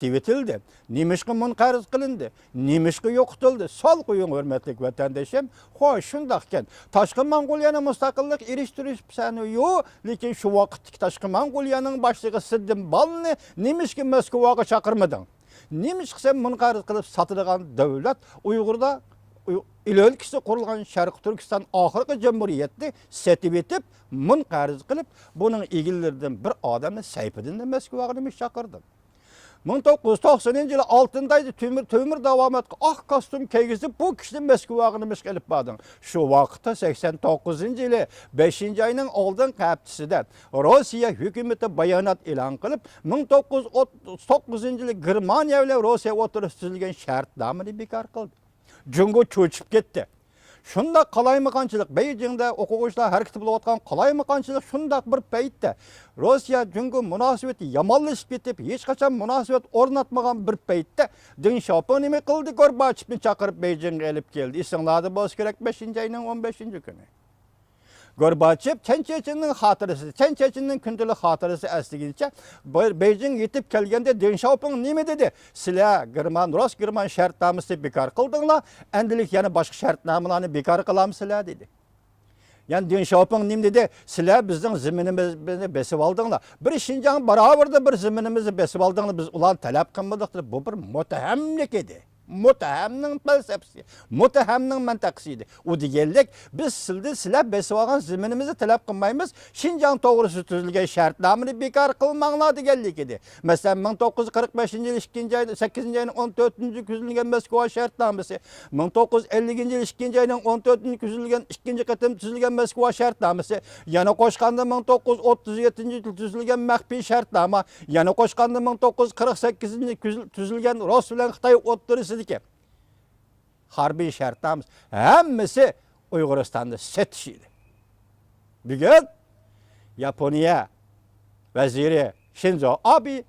Tivitildi. Nimişki munqariz qilindi. Nimişki yo'qitildi. Sol qo'ying hurmatli vatandoshim. Xo'sh, shundaqkan. Tashqi Mong'oliyani mustaqillik erishtirish sani yo'q, lekin shu vaqtdagi Tashqi Mong'oliyaning boshlig'i Siddim Balni Nimişki Moskvaga chaqirmading. Nimişki sen munqariz qilib sotadigan davlat Uyg'urda ilölkisi qurilgan Sharq Turkiston oxirgi jamhuriyatni setib etib, munqariz qilib, buning egillaridan bir odamni Sayfiddinni Moskvaga chaqirdi. 1990-yılı 6-ayda tömür davam etki ak kostüm keygizip bu kişinin Moskvaga gelip badın. Şu vakitte 89-yılı 5. ayının oldun kaptisida Rusya hükümeti bayanat ilan kılıp 1939-yılı Germaniya ile Rusya oturup tüzülgen şartnamını bekar kıldı. Cungo çoğuçup gitti. Şunda qalaymakançılık, Beijing'de okuyuşlar hareketi bulatkan qalaymakançılık şunda bir peyitde. Rusya çünkü münasebeti yamallaşıp getip, hiç kaçan münasebet ornatmagan bir peyitde. Dün Xiaoping nime kıldı, Gorbachev'ni çakırıp Beijing'e elip geldi. İstinladı boz gerek 5. ayının 15. günü. Gorbachev Çençeçin'in hatırası, Çençeçin'in kündülük hatırası esligince Beijing yetip kelgende Deng Xiaoping nime dedi? Sizler Rus-German şartnamasını bekar kıldınlar, endilik yani başka şartnamalarını bekar kılamsızlar dedi. Yani Deng Xiaoping nime dedi? Sizler bizim ziminimizi besip aldınlar. Bir Şincan beraberinde bir ziminimizi besip aldınlar, biz ulan talep kılmadık. Bu bir mutahemlik idi. Mutahemning felsefesi, mutahemning mantaksiydi. O digellik biz sizler besip algan ziminimizi talep kılmayımız, Şincan doğrusu tüzülgen şartnamını bekar kılmağına digellik idi. Mesela 1945 yılı 2. ayda 8. ayının 14. tüzülgen Moskva şartnaması, 1950 yılı 2. ayının 14. tüzülgen 2. katım tüzülgen Moskva şartnaması, yana koşkanda 1937. yılı tüzülgen Mahpi şartnama, yana koşkanda 1948. yılı tüzülgen Rus bilen Xitay oturisi harbiy şartnamız hemmisi Uyg'uristonda setishiydi. Bugun Yaponiya vaziri Shinzo Abe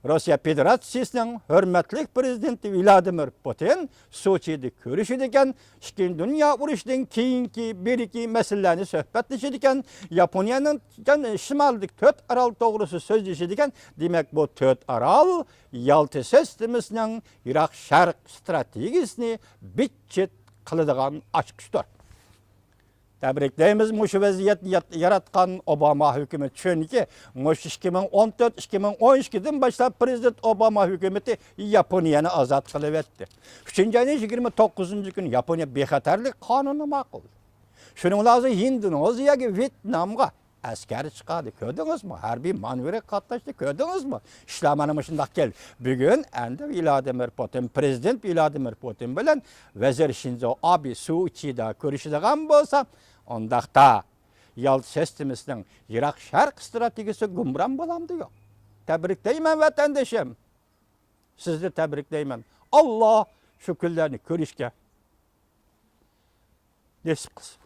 Rusya Federatsiyasining hurmatli prezidenti Vladimir Putin Sochida ko'rishadigan Ikkinchi dunyo urushidan keyingi beriki masalalarni suhbatlashadigan Yaponiyaning shimolidagi 4 orol to'g'risida so'zlashadigan, demak bu 4 orol Yalta sistemasining Iroq Sharq strategiyasini bitchet qiladigan ochqichdir. Tebriklaymiz muşu vaziyet yaratkan Obama hükümeti. Çünkü 2014-2012'den başlayıp Prezident Obama hükümeti Yaponiyanı azat kılıverdi. 3. ayının 29. günü Yaponiya bexatarlik kanunu maqul. Şunun lazım Hindoneziyaga, Vietnamga askeri çıkardı. Gördünüz mü? Harbiy manevra katlaştı. Gördünüz mü? İşlamanı şundak gel. Bugün endi Vladimir Putin, Prezident Vladimir Putin bilen Vezir Shinzo Abe Sochida görüşüdügan bolsa, ondaqda Yalta sistemasining Iroq Sharq strategiyasi gumron bo'lamdi yo'q. Tabriklayman vatandoshim. Sizni tabriklayman. Allah shu kunlarni ko'rishga nasib qilsin.